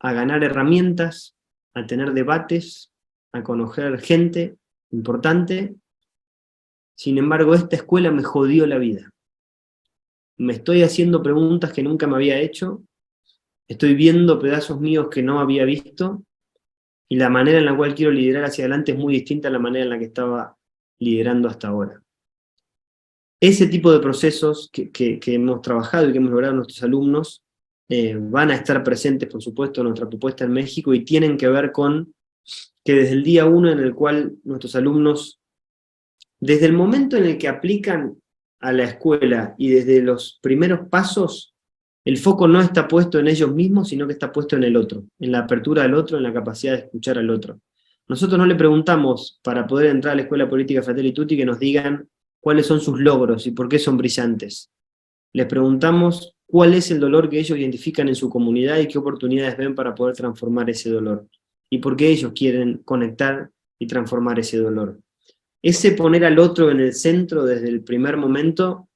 a ganar herramientas, a tener debates, a conocer gente importante. Sin embargo, esta escuela me jodió la vida. Me estoy haciendo preguntas que nunca me había hecho, estoy viendo pedazos míos que no había visto, y la manera en la cual quiero liderar hacia adelante es muy distinta a la manera en la que estaba liderando hasta ahora. Ese tipo de procesos que hemos trabajado y que hemos logrado nuestros alumnos van a estar presentes, por supuesto, en nuestra propuesta en México, y tienen que ver con que desde el día 1 en el cual nuestros alumnos, desde el momento en el que aplican a la escuela y desde los primeros pasos, el foco no está puesto en ellos mismos, sino que está puesto en el otro, en la apertura del otro, en la capacidad de escuchar al otro. Nosotros no le preguntamos, para poder entrar a la Escuela Política Fratelli Tutti, que nos digan cuáles son sus logros y por qué son brillantes. Les preguntamos cuál es el dolor que ellos identifican en su comunidad y qué oportunidades ven para poder transformar ese dolor. Y por qué ellos quieren conectar y transformar ese dolor. Ese poner al otro en el centro desde el primer momento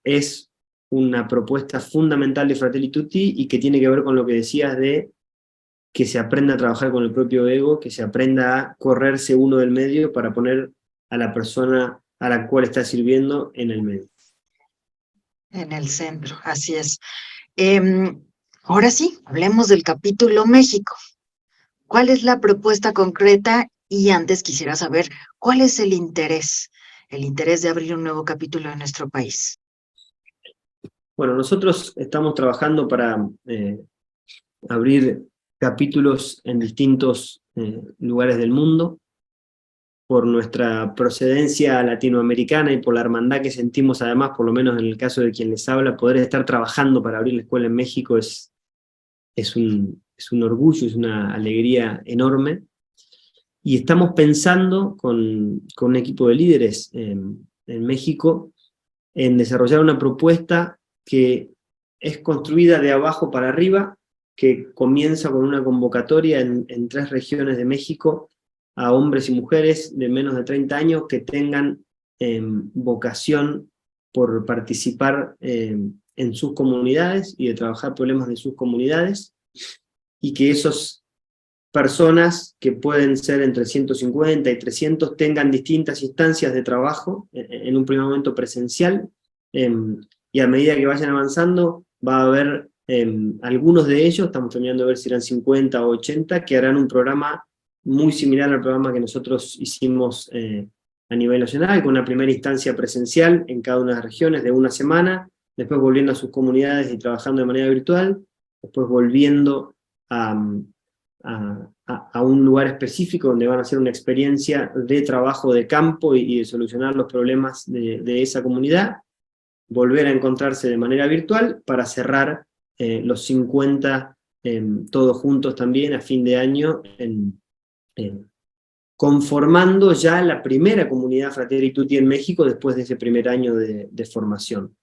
es una propuesta fundamental de Fratelli Tutti, y que tiene que ver con lo que decías de que se aprenda a trabajar con el propio ego, que se aprenda a correrse uno del medio para poner a la persona a la cual está sirviendo en el medio. En el centro, así es. Ahora sí, hablemos del capítulo México. ¿Cuál es la propuesta concreta? Y antes quisiera saber, ¿cuál es el interés de abrir un nuevo capítulo en nuestro país? Bueno, nosotros estamos trabajando para abrir capítulos en distintos lugares del mundo, por nuestra procedencia latinoamericana y por la hermandad que sentimos, además, por lo menos en el caso de quien les habla, poder estar trabajando para abrir la escuela en México es un orgullo, es una alegría enorme. Y estamos pensando con un equipo de líderes en México en desarrollar una propuesta que es construida de abajo para arriba, que comienza con una convocatoria en 3 regiones de México a hombres y mujeres de menos de 30 años que tengan vocación por participar en sus comunidades y de trabajar problemas de sus comunidades, y que esas personas, que pueden ser entre 150 y 300, tengan distintas instancias de trabajo, en un primer momento presencial, y a medida que vayan avanzando va a haber algunos de ellos, estamos terminando de ver si eran 50 o 80, que harán un programa muy similar al programa que nosotros hicimos a nivel nacional, con una primera instancia presencial en cada una de las regiones de una semana, después volviendo a sus comunidades y trabajando de manera virtual, después volviendo a un lugar específico donde van a hacer una experiencia de trabajo de campo y de solucionar los problemas de esa comunidad, volver a encontrarse de manera virtual para cerrar los 50 todos juntos también a fin de año, conformando ya la primera comunidad Fratelli Tutti en México después de ese primer año de formación.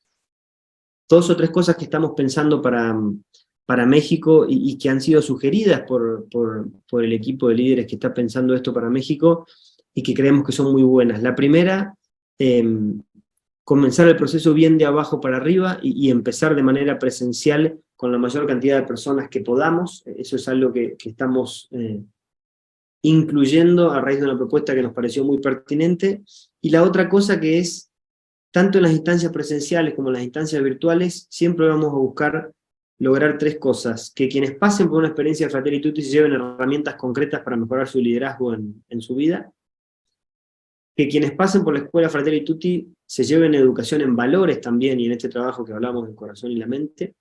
2 o 3 cosas que estamos pensando para México y que han sido sugeridas por el equipo de líderes que está pensando esto para México y que creemos que son muy buenas. La primera, comenzar el proceso bien de abajo para arriba y empezar de manera presencial con la mayor cantidad de personas que podamos. Eso es algo que estamos incluyendo a raíz de una propuesta que nos pareció muy pertinente. Y la otra cosa que es, tanto en las instancias presenciales como en las instancias virtuales, siempre vamos a buscar lograr 3 cosas: que quienes pasen por una experiencia de Fratelli Tutti se lleven herramientas concretas para mejorar su liderazgo en su vida, que quienes pasen por la escuela Fratelli Tutti se lleven educación en valores también, y en este trabajo que hablamos del corazón y la mente,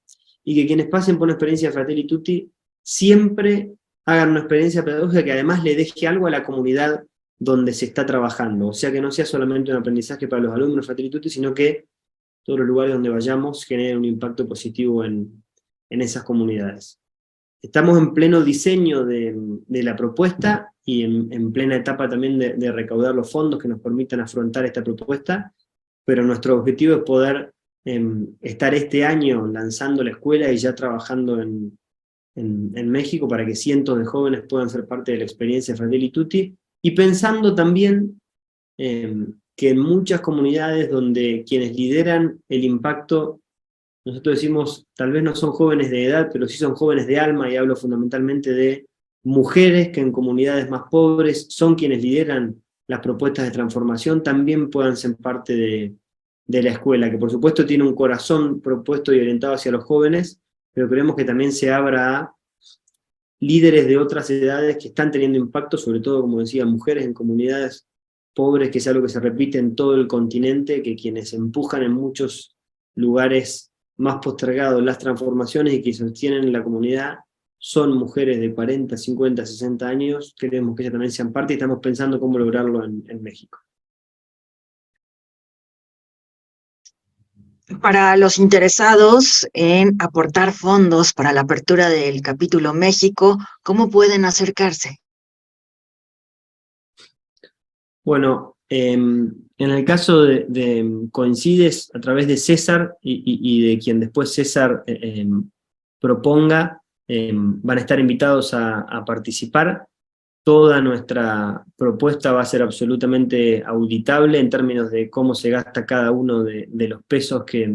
y que quienes pasen por una experiencia de Fratelli Tutti siempre hagan una experiencia pedagógica que además le deje algo a la comunidad donde se está trabajando, o sea, que no sea solamente un aprendizaje para los alumnos de Fratelli Tutti, sino que todos los lugares donde vayamos generen un impacto positivo en esas comunidades. Estamos en pleno diseño de la propuesta y en plena etapa también de recaudar los fondos que nos permitan afrontar esta propuesta, pero nuestro objetivo es poder estar este año lanzando la escuela y ya trabajando en México para que cientos de jóvenes puedan ser parte de la experiencia de Fratelli Tutti, y pensando también que en muchas comunidades donde quienes lideran el impacto, nosotros decimos, tal vez no son jóvenes de edad, pero sí son jóvenes de alma, y hablo fundamentalmente de mujeres que en comunidades más pobres son quienes lideran las propuestas de transformación, también puedan ser parte de la escuela, que por supuesto tiene un corazón propuesto y orientado hacia los jóvenes, pero queremos que también se abra a líderes de otras edades que están teniendo impacto, sobre todo, como decía, mujeres en comunidades pobres, que es algo que se repite en todo el continente, que quienes empujan en muchos lugares más postergados las transformaciones y que sostienen la comunidad son mujeres de 40, 50, 60 años. Queremos que ellas también sean parte y estamos pensando cómo lograrlo en México. Para los interesados en aportar fondos para la apertura del capítulo México, ¿cómo pueden acercarse? Bueno, en el caso de Coincides, a través de César y de quien después César proponga, van a estar invitados a participar. Toda nuestra propuesta va a ser absolutamente auditable en términos de cómo se gasta cada uno de los pesos que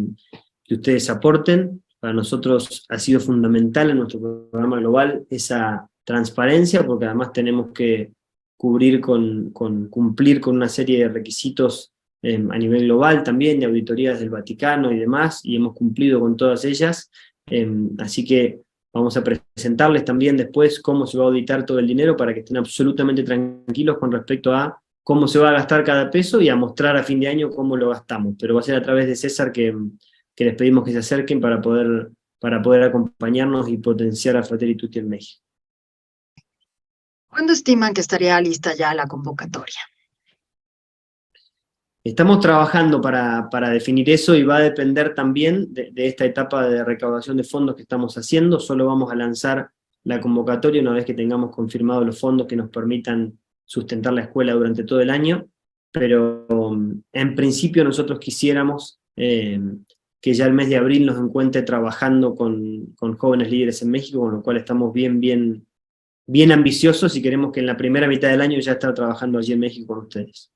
ustedes aporten. Para nosotros ha sido fundamental en nuestro programa global esa transparencia, porque además tenemos que cumplir con una serie de requisitos a nivel global también, de auditorías del Vaticano y demás, y hemos cumplido con todas ellas, así que vamos a presentarles también después cómo se va a auditar todo el dinero para que estén absolutamente tranquilos con respecto a cómo se va a gastar cada peso y a mostrar a fin de año cómo lo gastamos, pero va a ser a través de César que les pedimos que se acerquen para poder acompañarnos y potenciar a Fratelli Tutti en México. ¿Cuándo estiman que estaría lista ya la convocatoria? Estamos trabajando para definir eso y va a depender también de esta etapa de recaudación de fondos que estamos haciendo. Solo vamos a lanzar la convocatoria una vez que tengamos confirmados los fondos que nos permitan sustentar la escuela durante todo el año, pero en principio nosotros quisiéramos que ya el mes de abril nos encuentre trabajando con jóvenes líderes en México, con lo cual estamos bien ambiciosos y queremos que en la primera mitad del año ya estar trabajando allí en México con ustedes.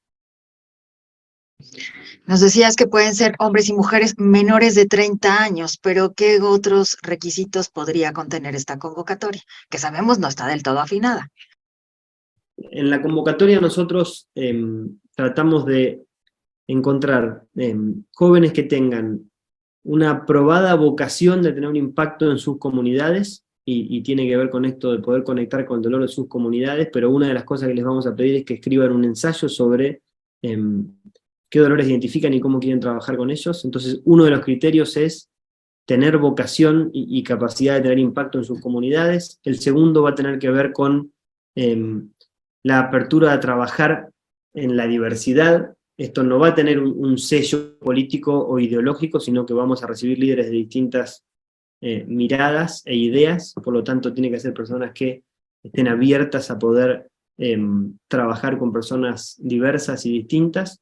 Nos decías que pueden ser hombres y mujeres menores de 30 años, pero ¿qué otros requisitos podría contener esta convocatoria? Que sabemos no está del todo afinada. En la convocatoria nosotros tratamos de encontrar jóvenes que tengan una probada vocación de tener un impacto en sus comunidades, y tiene que ver con esto de poder conectar con el dolor de sus comunidades, pero una de las cosas que les vamos a pedir es que escriban un ensayo sobre qué dolores identifican y cómo quieren trabajar con ellos. Entonces, uno de los criterios es tener vocación y capacidad de tener impacto en sus comunidades. El segundo va a tener que ver con la apertura a trabajar en la diversidad. Esto no va a tener un sello político o ideológico, sino que vamos a recibir líderes de distintas miradas e ideas, por lo tanto tiene que ser personas que estén abiertas a poder trabajar con personas diversas y distintas.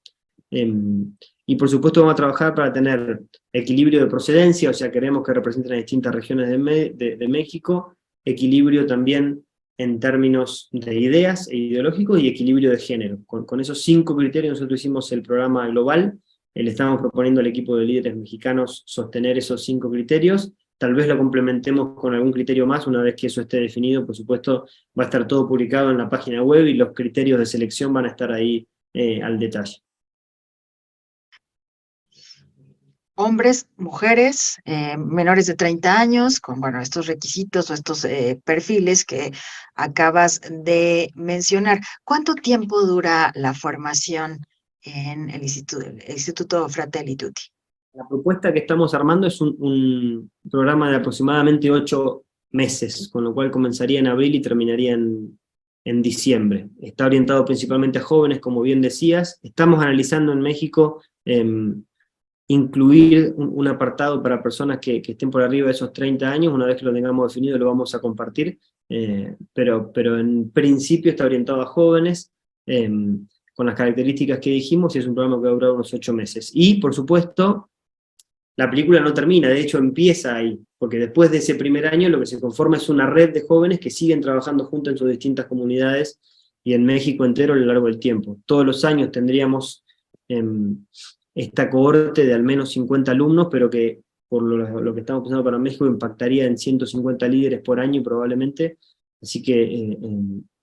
Y por supuesto vamos a trabajar para tener equilibrio de procedencia, o sea, queremos que representen a distintas regiones de México, equilibrio también en términos de ideas e ideológicos, y equilibrio de género. Con esos 5 criterios nosotros hicimos el programa global. Le estamos proponiendo al equipo de líderes mexicanos sostener esos 5 criterios. Tal vez lo complementemos con algún criterio más una vez que eso esté definido. Por supuesto, va a estar todo publicado en la página web y los criterios de selección van a estar ahí al detalle. Hombres, mujeres, menores de 30 años, con bueno, estos requisitos o estos perfiles que acabas de mencionar. ¿Cuánto tiempo dura la formación en el Instituto Fratelli Tutti? La propuesta que estamos armando es un programa de aproximadamente 8 meses, con lo cual comenzaría en abril y terminaría en diciembre. Está orientado principalmente a jóvenes, como bien decías. Estamos analizando en México incluir un apartado para personas que estén por arriba de esos 30 años. Una vez que lo tengamos definido lo vamos a compartir, pero en principio está orientado a jóvenes, con las características que dijimos, y es un programa que va a durar unos 8 meses. Y, por supuesto, la película no termina, de hecho empieza ahí, porque después de ese primer año lo que se conforma es una red de jóvenes que siguen trabajando juntos en sus distintas comunidades y en México entero a lo largo del tiempo. Todos los años tendríamos esta cohorte de al menos 50 alumnos, pero que por lo que estamos pensando para México impactaría en 150 líderes por año probablemente, así que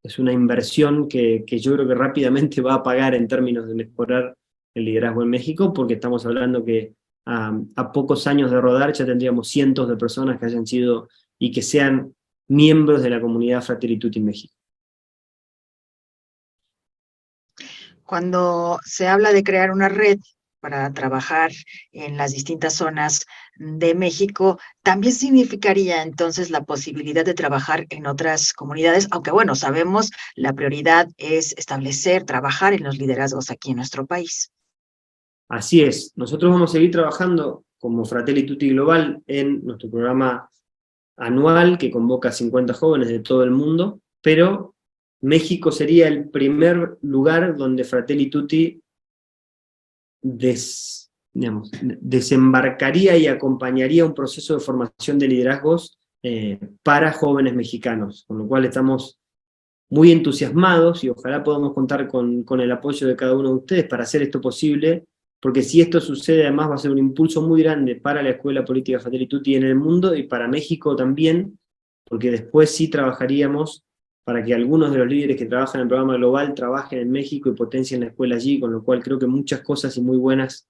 es una inversión que yo creo que rápidamente va a pagar en términos de mejorar el liderazgo en México, porque estamos hablando que a pocos años de rodar ya tendríamos cientos de personas que hayan sido y que sean miembros de la comunidad Fratelli Tutti en México. Cuando se habla de crear una red para trabajar en las distintas zonas de México, también significaría entonces la posibilidad de trabajar en otras comunidades, aunque bueno, sabemos la prioridad es establecer, trabajar en los liderazgos aquí en nuestro país. Así es, nosotros vamos a seguir trabajando como Fratelli Tutti Global en nuestro programa anual que convoca a 50 jóvenes de todo el mundo, pero México sería el primer lugar donde Fratelli Tutti desembarcaría y acompañaría un proceso de formación de liderazgos para jóvenes mexicanos, con lo cual estamos muy entusiasmados y ojalá podamos contar con el apoyo de cada uno de ustedes para hacer esto posible, porque si esto sucede además va a ser un impulso muy grande para la Escuela Política Fratelli Tutti en el mundo y para México también, porque después sí trabajaríamos para que algunos de los líderes que trabajan en el programa global trabajen en México y potencien la escuela allí, con lo cual creo que muchas cosas y muy buenas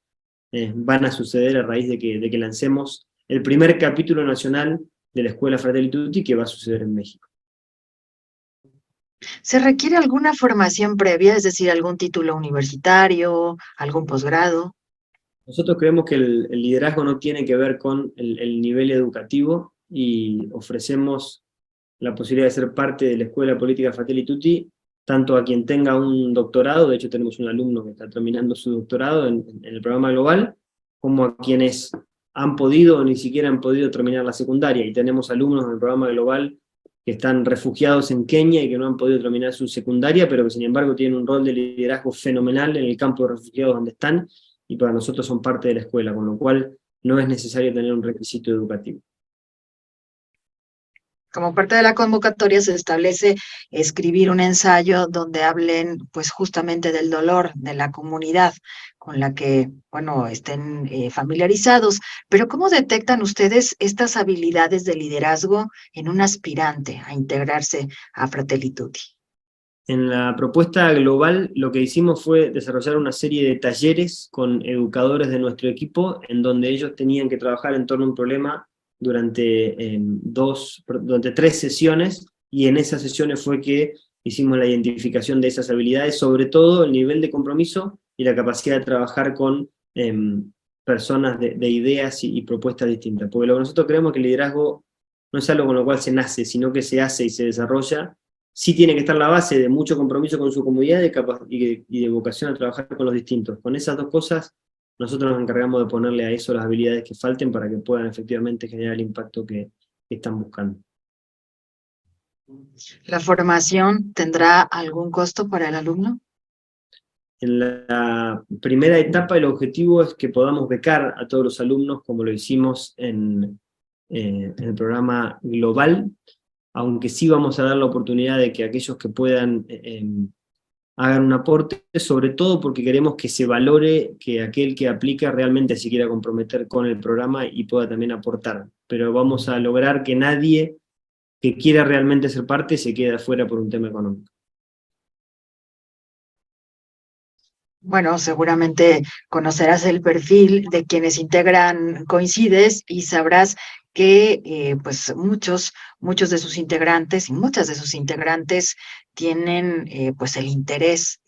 van a suceder a raíz de que lancemos el primer capítulo nacional de la Escuela Fratelli Tutti, que va a suceder en México. ¿Se requiere alguna formación previa, es decir, algún título universitario, algún posgrado? Nosotros creemos que el liderazgo no tiene que ver con el nivel educativo, y ofrecemos la posibilidad de ser parte de la Escuela Política Fratelli Tutti, tanto a quien tenga un doctorado, de hecho tenemos un alumno que está terminando su doctorado en el programa global, como a quienes han podido o ni siquiera han podido terminar la secundaria, y tenemos alumnos en el programa global que están refugiados en Kenia y que no han podido terminar su secundaria, pero que sin embargo tienen un rol de liderazgo fenomenal en el campo de refugiados donde están, y para nosotros son parte de la escuela, con lo cual no es necesario tener un requisito educativo. Como parte de la convocatoria se establece escribir un ensayo donde hablen pues justamente del dolor de la comunidad con la que, bueno, estén familiarizados. Pero ¿cómo detectan ustedes estas habilidades de liderazgo en un aspirante a integrarse a Fratelli Tutti? En la propuesta global lo que hicimos fue desarrollar una serie de talleres con educadores de nuestro equipo, en donde ellos tenían que trabajar en torno a un problema durante 3 sesiones, y en esas sesiones fue que hicimos la identificación de esas habilidades, sobre todo el nivel de compromiso y la capacidad de trabajar con personas de ideas y propuestas distintas. Porque lo que nosotros creemos que el liderazgo no es algo con lo cual se nace, sino que se hace y se desarrolla. Sí tiene que estar la base de mucho compromiso con su comunidad y de vocación a trabajar con los distintos. Con esas dos cosas, nosotros nos encargamos de ponerle a eso las habilidades que falten para que puedan efectivamente generar el impacto que están buscando. ¿La formación tendrá algún costo para el alumno? En la primera etapa el objetivo es que podamos becar a todos los alumnos, como lo hicimos en el programa global, aunque sí vamos a dar la oportunidad de que aquellos que puedan hagan un aporte, sobre todo porque queremos que se valore que aquel que aplica realmente se quiera comprometer con el programa y pueda también aportar. Pero vamos a lograr que nadie que quiera realmente ser parte se quede afuera por un tema económico. Bueno, seguramente conocerás el perfil de quienes integran Coincides y sabrás que pues muchos de sus integrantes y muchas de sus integrantes tienen pues el interés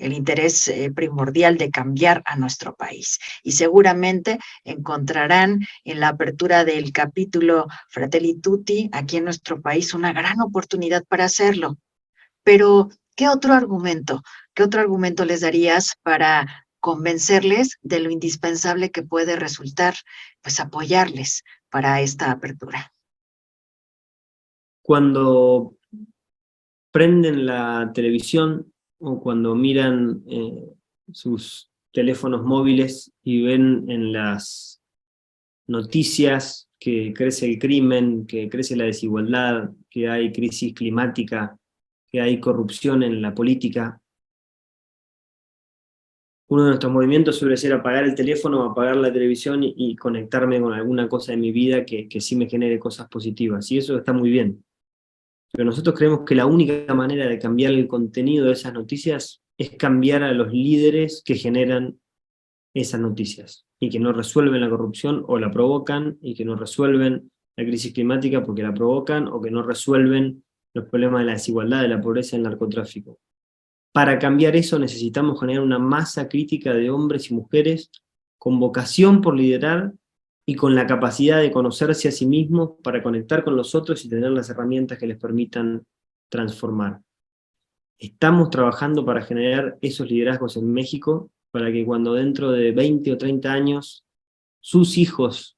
primordial de cambiar a nuestro país. Y seguramente encontrarán en la apertura del capítulo Fratelli Tutti aquí en nuestro país una gran oportunidad para hacerlo. Pero, ¿qué otro argumento les darías para convencerles de lo indispensable que puede resultar, pues, apoyarles para esta apertura? Cuando prenden la televisión o cuando miran sus teléfonos móviles y ven en las noticias que crece el crimen, que crece la desigualdad, que hay crisis climática, que hay corrupción en la política, uno de nuestros movimientos suele ser apagar el teléfono, apagar la televisión y conectarme con alguna cosa de mi vida que sí me genere cosas positivas, y eso está muy bien. Pero nosotros creemos que la única manera de cambiar el contenido de esas noticias es cambiar a los líderes que generan esas noticias, y que no resuelven la corrupción o la provocan, y que no resuelven la crisis climática porque la provocan, o que no resuelven los problemas de la desigualdad, de la pobreza y el narcotráfico. Para cambiar eso necesitamos generar una masa crítica de hombres y mujeres con vocación por liderar y con la capacidad de conocerse a sí mismos para conectar con los otros y tener las herramientas que les permitan transformar. Estamos trabajando para generar esos liderazgos en México, para que cuando dentro de 20 o 30 años sus hijos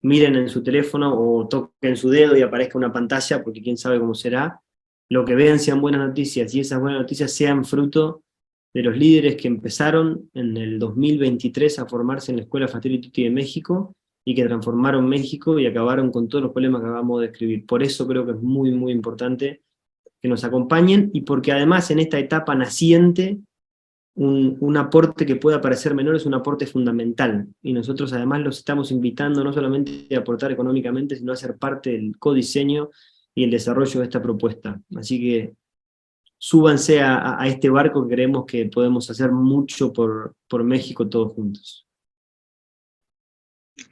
miren en su teléfono o toquen su dedo y aparezca una pantalla, porque quién sabe cómo será, lo que vean sean buenas noticias, y esas buenas noticias sean fruto de los líderes que empezaron en el 2023 a formarse en la Escuela Fratelli Tutti de México, y que transformaron México y acabaron con todos los problemas que acabamos de describir. Por eso creo que es muy, muy importante que nos acompañen, y porque además en esta etapa naciente, un aporte que pueda parecer menor es un aporte fundamental, y nosotros además los estamos invitando no solamente a aportar económicamente, sino a ser parte del codiseño y el desarrollo de esta propuesta. Así que súbanse a este barco, que creemos que podemos hacer mucho por México todos juntos.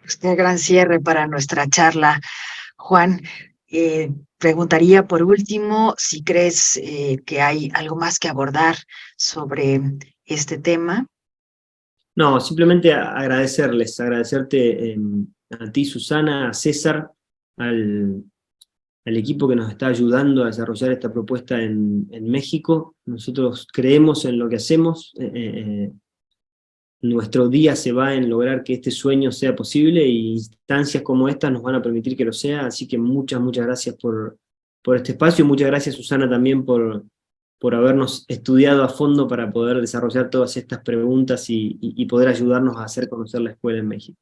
Pues qué gran cierre para nuestra charla, Juan. Preguntaría por último si crees que hay algo más que abordar sobre este tema. No, simplemente agradecerte a ti, Susana, a César, al equipo que nos está ayudando a desarrollar esta propuesta en México. Nosotros creemos en lo que hacemos. Nuestro día se va en lograr que este sueño sea posible, y instancias como esta nos van a permitir que lo sea. Así que muchas gracias por este espacio, y muchas gracias, Susana, también por habernos estudiado a fondo para poder desarrollar todas estas preguntas y poder ayudarnos a hacer conocer la escuela en México.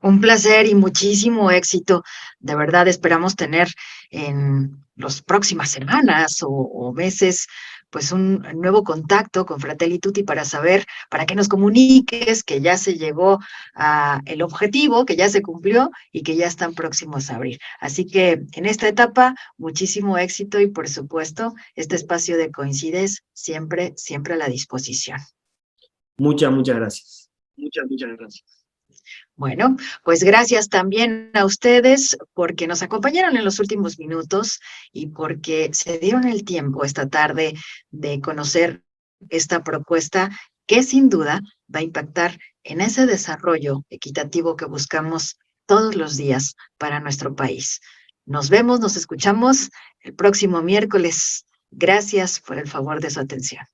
Un placer y muchísimo éxito. De verdad esperamos tener en las próximas semanas o meses pues un nuevo contacto con Fratelli Tutti para saber, para que nos comuniques que ya se llegó a el objetivo, que ya se cumplió y que ya están próximos a abrir. Así que en esta etapa, muchísimo éxito y por supuesto, este espacio de Coincides siempre, siempre a la disposición. Muchas gracias. Muchas gracias. Bueno, pues gracias también a ustedes porque nos acompañaron en los últimos minutos y porque se dieron el tiempo esta tarde de conocer esta propuesta que sin duda va a impactar en ese desarrollo equitativo que buscamos todos los días para nuestro país. Nos vemos, nos escuchamos el próximo miércoles. Gracias por el favor de su atención.